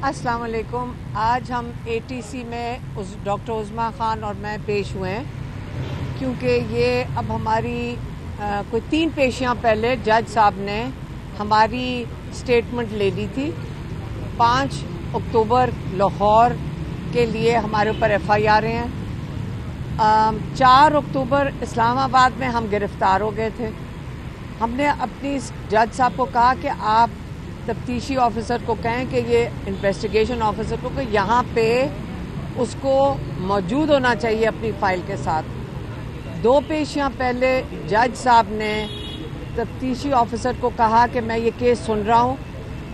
अस्सलाम वालेकुम। आज हम ATC में डॉक्टर उज़मा ख़ान और मैं पेश हुए हैं क्योंकि ये अब हमारी कोई 3 पेशियां पहले जज साहब ने हमारी स्टेटमेंट ले ली थी। 5 अक्टूबर लाहौर के लिए हमारे ऊपर FIR हैं। 4 अक्टूबर इस्लामाबाद में हम गिरफ्तार हो गए थे। हमने अपनी जज साहब को कहा कि आप तफ्तीशी ऑफिसर को कहें कि ये इन्वेस्टिगेशन ऑफिसर को कि यहाँ पे उसको मौजूद होना चाहिए अपनी फाइल के साथ। 2 पेशियां पहले जज साहब ने तफ्तीशी ऑफिसर को कहा कि मैं ये केस सुन रहा हूँ,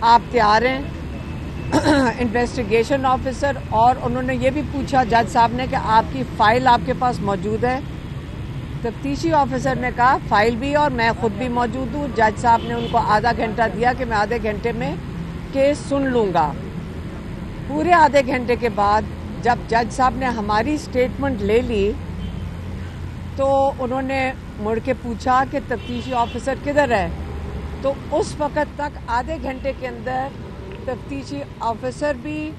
आप तैयार हैं। इन्वेस्टिगेशन ऑफिसर और उन्होंने ये भी पूछा जज साहब ने कि आपकी फ़ाइल आपके पास मौजूद है। तफ्तीशी ऑफिसर ने कहा फ़ाइल भी और मैं ख़ुद भी मौजूद हूँ। जज साहब ने उनको आधा घंटा दिया कि मैं आधे घंटे में केस सुन लूँगा। पूरे आधे घंटे के बाद जब जज साहब ने हमारी स्टेटमेंट ले ली तो उन्होंने मुड़ के पूछा कि तफ्तीशी ऑफिसर किधर है। तो उस वक़्त तक आधे घंटे के अंदर तफ्तीशी ऑफिसर भी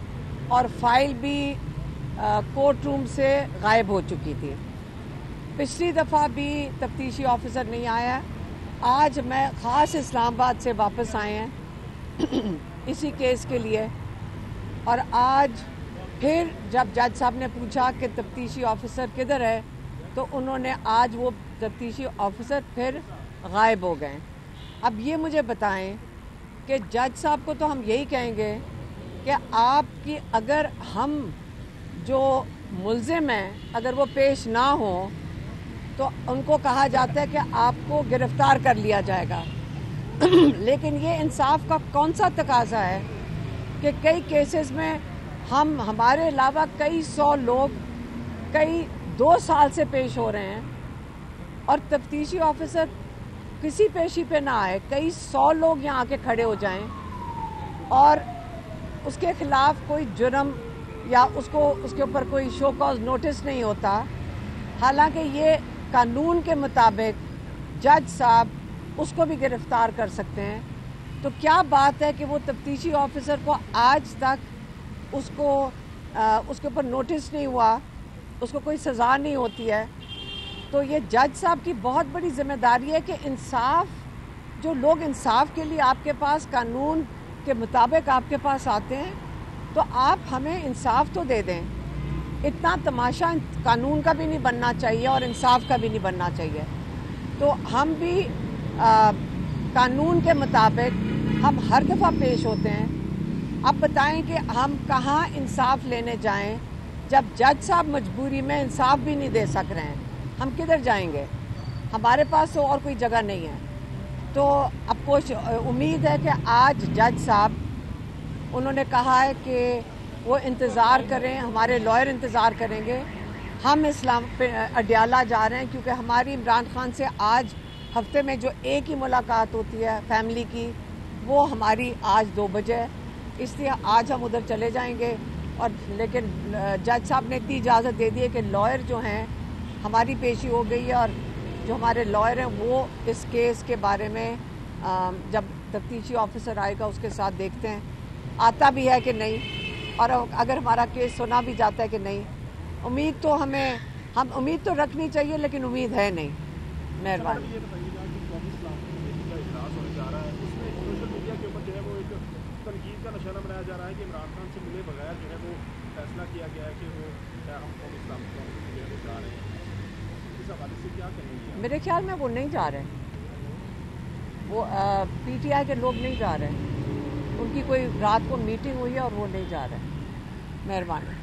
और फाइल भी कोर्ट रूम से गायब हो चुकी थी। पिछली दफ़ा भी तफ्तीशी ऑफिसर नहीं आया। आज मैं ख़ास इस्लामाबाद से वापस आए हैं इसी केस के लिए। और आज फिर जब जज साहब ने पूछा कि तफ्तीशी ऑफिसर किधर है तो उन्होंने आज वो तफ्तीशी ऑफिसर फिर गायब हो गए। अब ये मुझे बताएं कि जज साहब को तो हम यही कहेंगे कि आपकी अगर हम जो मुल्ज़िम हैं अगर वो पेश ना हो तो उनको कहा जाता है कि आपको गिरफ्तार कर लिया जाएगा। लेकिन ये इंसाफ का कौन सा तकाजा है कि कई केसेस में हमारे अलावा कई 100 लोग कई 2 साल से पेश हो रहे हैं और तफ्तीशी ऑफिसर किसी पेशी पे ना आए, कई 100 लोग यहाँ आके खड़े हो जाएं और उसके खिलाफ कोई जुर्म या उसके ऊपर कोई शो कॉज नोटिस नहीं होता। हालांकि ये कानून के मुताबिक जज साहब उसको भी गिरफ्तार कर सकते हैं। तो क्या बात है कि वो तफ्तीशी ऑफिसर को आज तक उसके ऊपर नोटिस नहीं हुआ, उसको कोई सज़ा नहीं होती है। तो ये जज साहब की बहुत बड़ी जिम्मेदारी है कि इंसाफ, जो लोग इंसाफ के लिए आपके पास कानून के मुताबिक आपके पास आते हैं तो आप हमें इंसाफ तो दे दें। इतना तमाशा कानून का भी नहीं बनना चाहिए और इंसाफ का भी नहीं बनना चाहिए। तो हम भी कानून के मुताबिक हम हर दफ़ा पेश होते हैं। अब बताएं कि हम कहाँ इंसाफ लेने जाएं जब जज साहब मजबूरी में इंसाफ भी नहीं दे सक रहे हैं। हम किधर जाएंगे? हमारे पास तो और कोई जगह नहीं है। तो अब उम्मीद है कि आज जज साहब उन्होंने कहा है कि वो इंतज़ार करें, हमारे लॉयर इंतज़ार करेंगे। हम अडियाला जा रहे हैं क्योंकि हमारी इमरान खान से आज हफ्ते में जो एक ही मुलाकात होती है फैमिली की, वो हमारी आज 2 बजे है। इसलिए आज हम उधर चले जाएंगे। और लेकिन जज साहब ने इतनी इजाज़त दे दी है कि लॉयर जो हैं, हमारी पेशी हो गई है और जो हमारे लॉयर हैं वो इस केस के बारे में जब तफ्तीशी ऑफिसर आएगा उसके साथ देखते हैं आता भी है कि नहीं, और अगर हमारा केस सुना भी जाता है कि नहीं। उम्मीद तो हम उम्मीद तो रखनी चाहिए लेकिन उम्मीद है नहीं। मेहरबानी। का निशाना बनाया जा रहा है कि इमरान खान से मिले बगैर जो है वो फैसला किया गया है कि वो हम कौम इस्लाम को जा रहे हैं। इस हवाले से क्या कहेंगे? मेरे ख्याल में वो नहीं जा रहे, वो PTI के लोग नहीं जा रहे। उनकी कोई रात को मीटिंग हुई है और वो नहीं जा रहे। मेहरबानी।